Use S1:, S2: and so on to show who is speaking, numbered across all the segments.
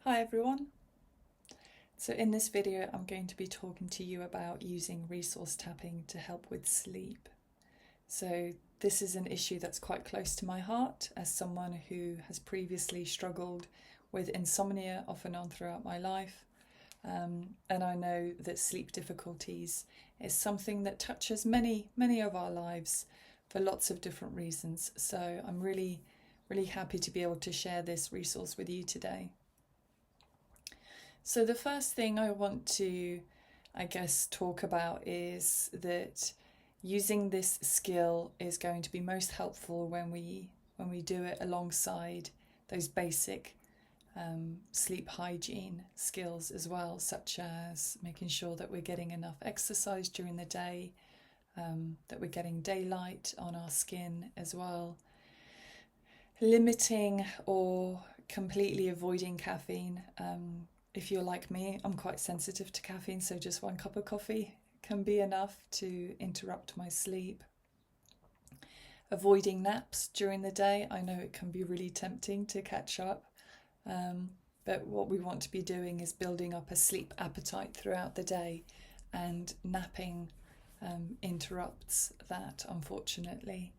S1: Hi everyone. So in this video I'm going to be talking to you about using resource tapping to help with sleep. So this is an issue that's quite close to my heart as someone who has previously struggled with insomnia off and on throughout my life. And I know that sleep difficulties is something that touches many of our lives for lots of different reasons. So I'm really happy to be able to share this resource with you today. So the first thing I want to, talk about is that using this skill is going to be most helpful when we do it alongside those basic sleep hygiene skills as well, such as making sure that we're getting enough exercise during the day, that we're getting daylight on our skin as well, limiting or completely avoiding caffeine. If you're like me, I'm quite sensitive to caffeine, so just one cup of coffee can be enough to interrupt my sleep. Avoiding naps during the day. I know it can be really tempting to catch up, but what we want to be doing is building up a sleep appetite throughout the day, and napping interrupts that, unfortunately.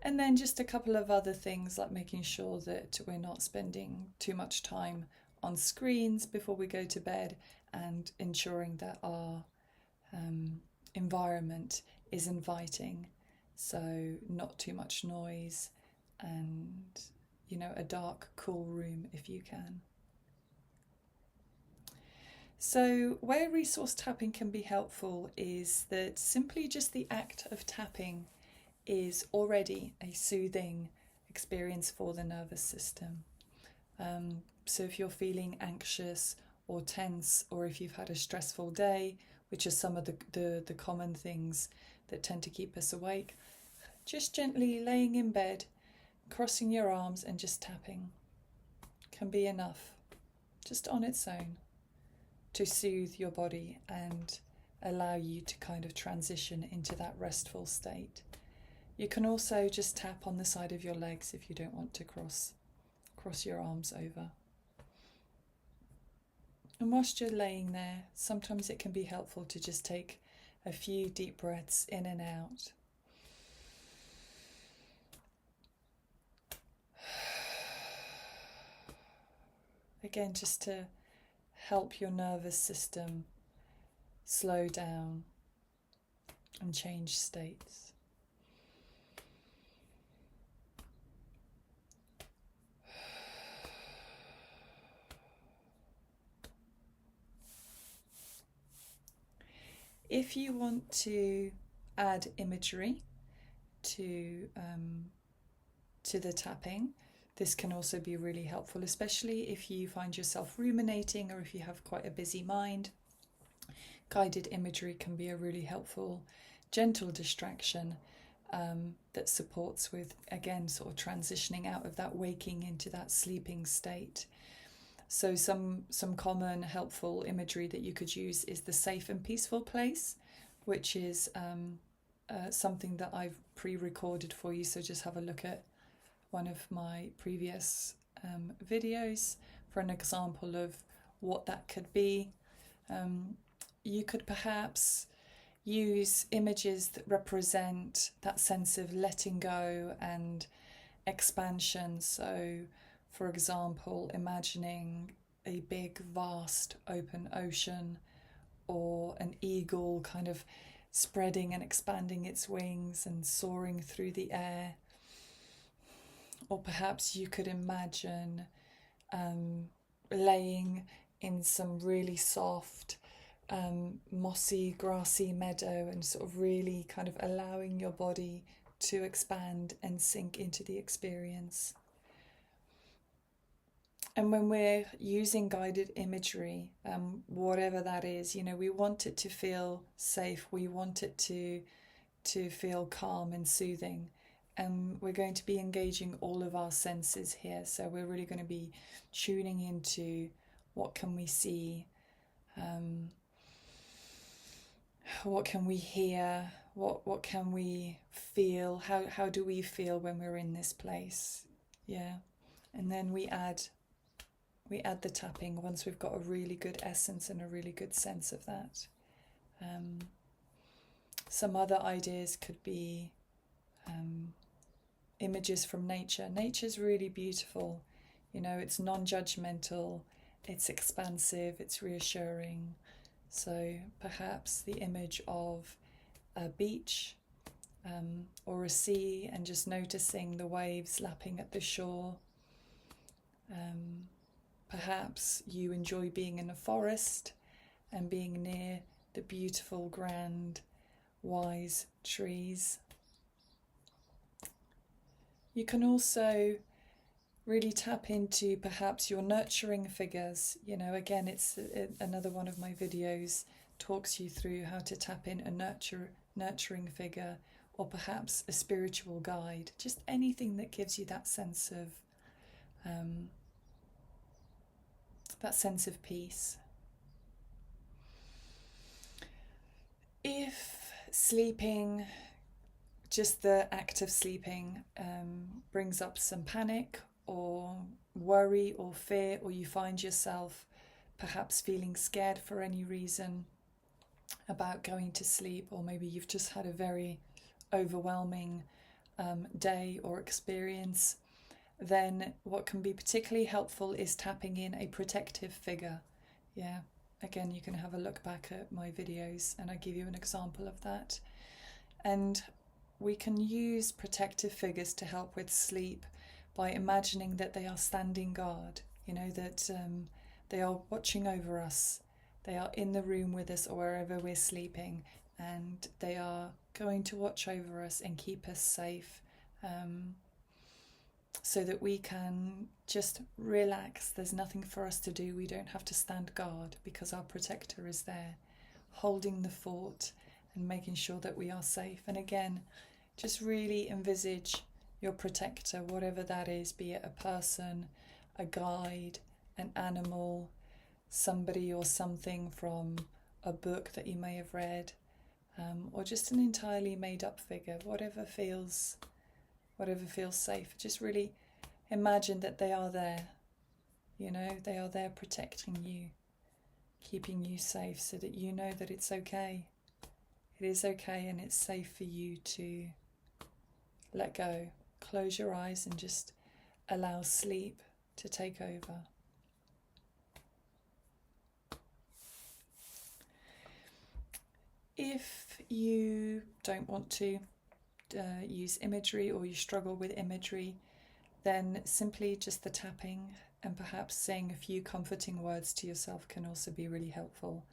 S1: And then just a couple of other things like making sure that we're not spending too much time on screens before we go to bed, and ensuring that our environment is inviting, so not too much noise, and a dark, cool room if you can. So where resource tapping can be helpful is that simply just the act of tapping is already a soothing experience for the nervous system. So if you're feeling anxious or tense, or if you've had a stressful day, which are some of the common things that tend to keep us awake, just gently laying in bed, crossing your arms and just tapping can be enough, just on its own, to soothe your body and allow you to kind of transition into that restful state. You can also just tap on the side of your legs if you don't want to cross your arms over. And whilst you're laying there, sometimes it can be helpful to just take a few deep breaths in and out. Again, just to help your nervous system slow down and change states. If you want to add imagery to the tapping, this can also be really helpful, especially if you find yourself ruminating or if you have quite a busy mind. Guided imagery can be a really helpful, gentle distraction that supports with, again, sort of transitioning out of that waking into that sleeping state. So some common helpful imagery that you could use is the safe and peaceful place, which is something that I've pre-recorded for you. So just have a look at one of my previous videos for an example of what that could be. You could perhaps use images that represent that sense of letting go and expansion. So for example, imagining a big, vast, open ocean, or an eagle kind of spreading and expanding its wings and soaring through the air. Or perhaps you could imagine laying in some really soft, mossy, grassy meadow and sort of really kind of allowing your body to expand and sink into the experience. And when we're using guided imagery, whatever that is, we want it to feel safe. We want it to feel calm and soothing. And we're going to be engaging all of our senses here. So we're really going to be tuning into what can we see, what can we hear, what can we feel, how do we feel when we're in this place? Yeah. And then we add we add the tapping once we've got a really good essence and a really good sense of that. Some other ideas could be images from nature. Nature's really beautiful. You know, it's non-judgmental, it's expansive, it's reassuring. So perhaps the image of a beach or a sea, and just noticing the waves lapping at the shore. Perhaps you enjoy being in a forest and being near the beautiful, grand, wise trees. You can also really tap into perhaps your nurturing figures. You know, again, it's another one of my videos talks you through how to tap in a nurturing figure, or perhaps a spiritual guide, just anything that gives you that sense of peace. If sleeping, just the act of sleeping, brings up some panic or worry or fear, or you find yourself perhaps feeling scared for any reason about going to sleep, or maybe you've just had a very overwhelming day or experience, then what can be particularly helpful is tapping in a protective figure. Yeah, again, you can have a look back at my videos and I give you an example of that. And we can use protective figures to help with sleep by imagining that they are standing guard, you know, that they are watching over us, they are in the room with us or wherever we're sleeping, and they are going to watch over us and keep us safe, so that we can just relax. There's nothing for us to do. We don't have to stand guard because our protector is there, holding the fort and making sure that we are safe. And again, just really envisage your protector, whatever that is, be it a person, a guide, an animal, somebody or something from a book that you may have read, or just an entirely made up figure, whatever feels safe. Just really imagine that they are there, you know, they are there protecting you, keeping you safe, so that you know that it's okay. It is okay, and it's safe for you to let go. Close your eyes and just allow sleep to take over. If you don't want to use imagery, or you struggle with imagery, then simply just the tapping and perhaps saying a few comforting words to yourself can also be really helpful.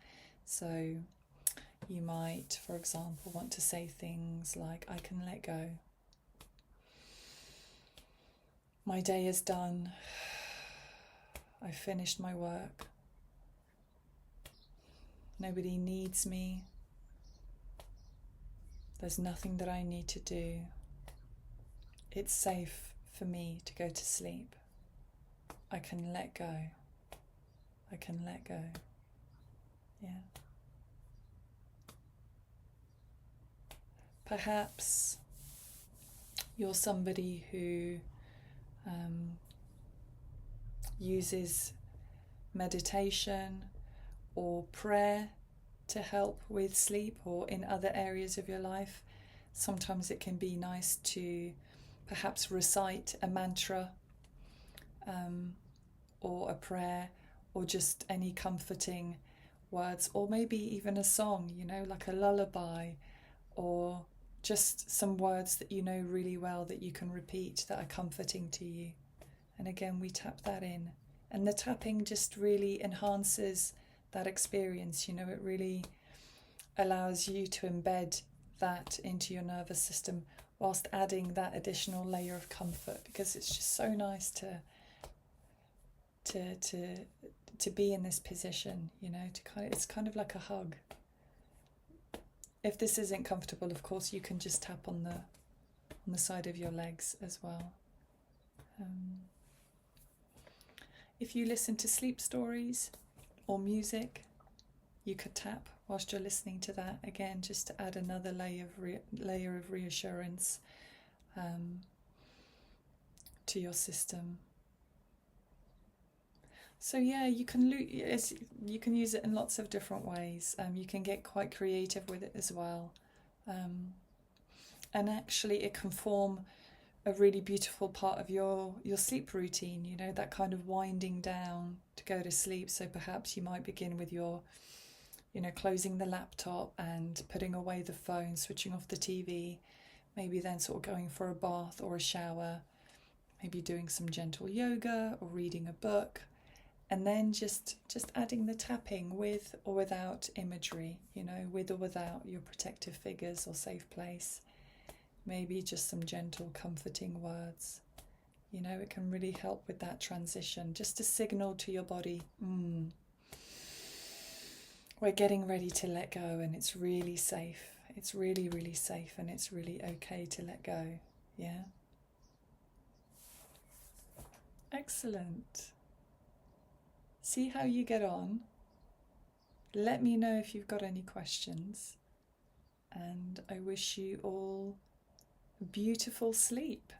S1: So you might, for example, want to say things like, I can let go. My day is done. I've finished my work. Nobody needs me. There's nothing that I need to do. It's safe for me to go to sleep. I can let go. I can let go. Yeah. Perhaps you're somebody who uses meditation or prayer to help with sleep, or in other areas of your life. Sometimes it can be nice to perhaps recite a mantra, or a prayer, or just any comforting words, or maybe even a song, you know, like a lullaby, or just some words that you know really well that you can repeat that are comforting to you. And again, we tap that in, and the tapping just really enhances that experience. You know, it really allows you to embed that into your nervous system whilst adding that additional layer of comfort, because it's just so nice to be in this position, you know, it's kind of like a hug. If this isn't comfortable, of course, you can just tap on the side of your legs as well. If you listen to sleep stories or music, you could tap whilst you're listening to that, again, just to add another layer of reassurance to your system. So yeah, you can use it in lots of different ways. You can get quite creative with it as well, um, and actually it can form a really beautiful part of your sleep routine. You know, that kind of winding down to go to sleep. So perhaps you might begin with your, closing the laptop and putting away the phone, switching off the TV. Maybe then sort of going for a bath or a shower. Maybe doing some gentle yoga or reading a book, and then just adding the tapping with or without imagery, with or without your protective figures or safe place. Maybe just some gentle comforting words. It can really help with that transition, just to signal to your body, we're getting ready to let go, and it's really safe. It's really, really safe, and it's really okay to let go. Yeah. Excellent. See how you get on. Let me know if you've got any questions. And I wish you all a beautiful sleep.